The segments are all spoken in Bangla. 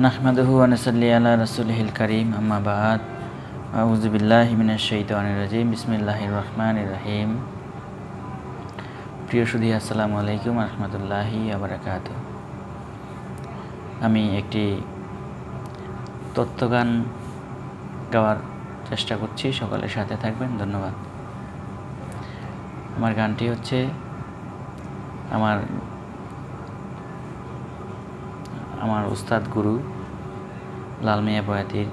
নাহমাদুহু ওয়া নুসাল্লি আলা রাসূলিহিল কারীম, আম্মা বা'দ। আউযু বিল্লাহি মিনাশ শাইতানির রাজীম। বিসমিল্লাহির রহমানির রহিম। প্রিয় সুধী, আসসালামু আলাইকুম ওয়া রাহমাতুল্লাহি ওয়া বারাকাতুহু। আমি একটি তত্ত্বগান গাওয়ার চেষ্টা করছি, সকলের সাথে থাকবেন, ধন্যবাদ। আমার গানটি হচ্ছে আমার উস্তাদ গুরু লাল মিয়া বয়াতির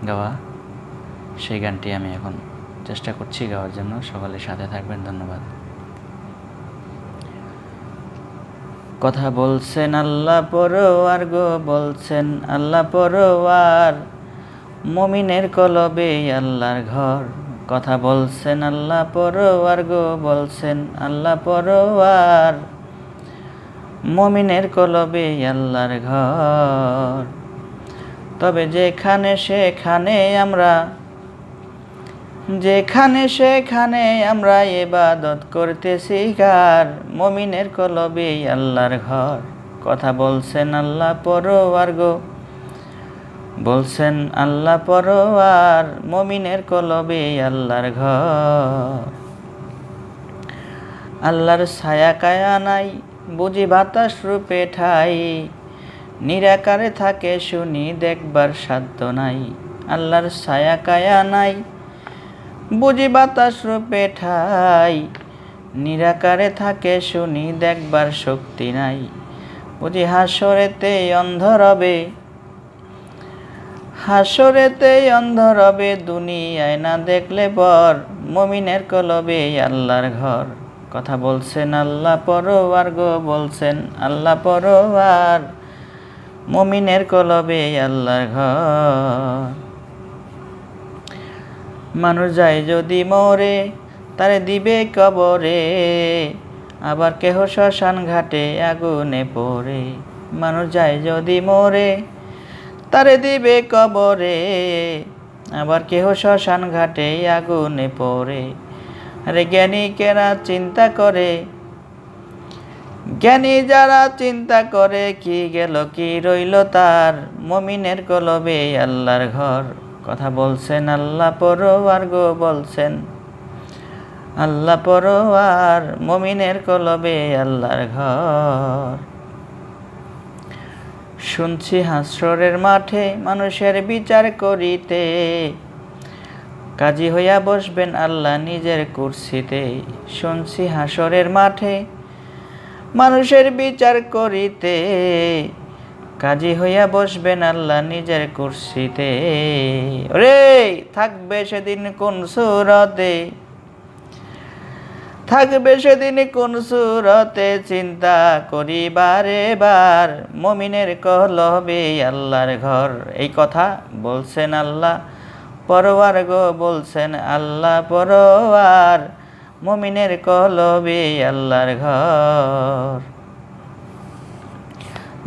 গাওয়া সেই গানটি আমি এখন চেষ্টা করছি গাওয়ার জন্য, সকলের সাথে থাকবেন, ধন্যবাদ। কথা বলছেন আল্লাহ পরোয়ার গো, বলছেন আল্লাহ পরোয়ার, মুমিনের কলবে আল্লাহর ঘর। কথা বলছেন আল্লাহ পরোয়ার গো, বলছেন আল্লাহ পরোয়ার, মুমিনের কলবে আল্লাহর ঘর। তবে যেখানে সেখানে আমরা ইবাদত করতেছি কার, মুমিনের কলবে আল্লাহর ঘর। কথা বলছেন আল্লাহ পরোয়ার গো, বলছেন আল্লাহ পরোয়ার, মুমিনের কলবে আল্লাহর ঘর। আল্লাহর ছায়া কায়া নাই, বুঝি বাতাস রূপে ঠাই, নিরাকারে থাকে শুনি দেখবার সাধ্য নাই। আল্লাহর ছায়া কায়া নাই, বুঝি বাতাস রূপে ঠাই, নিরাকারে থাকে শুনি দেখবার শক্তি নাই। বুঝি হাসরেতে অন্ধ রবে, দুনিয়ায় না দেখলে পর, মুমিনের কলবে আল্লাহর ঘর। কথা বলছেন আল্লাহ পরোয়ার গো, বলছেন আল্লাহ পরোয়ার, মুমিনের কলবে আল্লাহর ঘর। মানুষ যায় যদি মরে, তারে দিবে কবরে, আবার কেহ শ্মশান ঘাটে আগুনে পড়ে। মানুষ যায় যদি মরে, তারে দিবে কবরে, আবার কেহ শ্মশান ঘাটে আগুনে পড়ে। আরে জ্ঞানী যারা চিন্তা করে, কি গেল কি রইল তার, মুমিনের কলবে আল্লাহর ঘর। কথা বলছেন আল্লাহ পরোয়ার গো, বলছেন আল্লাহ পরোয়ার, মুমিনের কলবে আল্লাহর ঘর। শুনছি হাসরের মাঠে মানুষের বিচার করিতে, কাজী হইয়া বসবেন আল্লাহ নিজের কুরসিতে। শুনছি হাসরের মাঠে মানুষের বিচার করিতে, কাজী হইয়া বসবেন আল্লাহ নিজের কুরসিতে। রে থাকবে সেদিন কোন সুরতে, চিন্তা করি বারে বার, মুমিনের কলবে আল্লাহর ঘর। এই কথা বলছেন আল্লাহ পরোয়ার গো, বলছেন আল্লাহ পরোয়ার, মুমিনের কলবে আল্লাহর ঘর।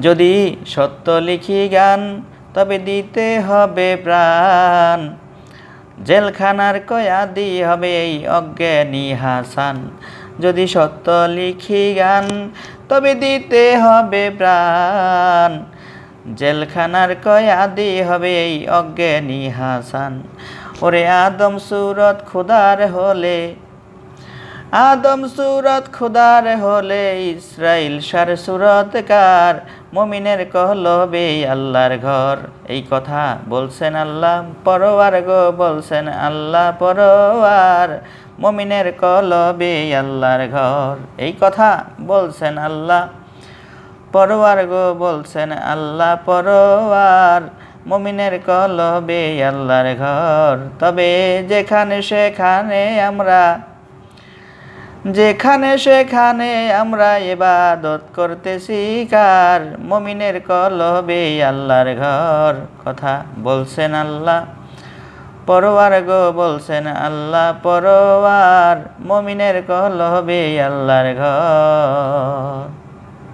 যদি সত্য লিখি গান, তবে দিতে হবে প্রাণ, জেলখানার কয়াদি হবে এই অজ্ঞানী হাসান। যদি সত্য লিখি গান, তবে দিতে হবে প্রাণ, জেলখানার কয়াদি হবে এই অজ্ঞানী হাসান। ওরে আদম সুরত খুদার হলে, ইসরাইল সার সুরত কার, মুমিনের কলবে আল্লাহর ঘর। এই কথা বলছেন আল্লাহ পরোয়ার গো, বলছেন আল্লাহ পরোয়ার, মুমিনের কলবে আল্লাহর ঘর। এই কথা বলছেন আল্লাহ পরোয়ার গো, বলছেন আল্লাহ পরোয়ার, মুমিনের কলবে আল্লাহর ঘর। তবে যেখানে সেখানে আমরা ইবাদত করতেছি কার, মুমিনের কলবে আল্লাহর ঘর। কথা বলছেন আল্লাহ পরোয়ার গো, বলছেন আল্লাহ পরোয়ার, মুমিনের কলবে আল্লাহর ঘর।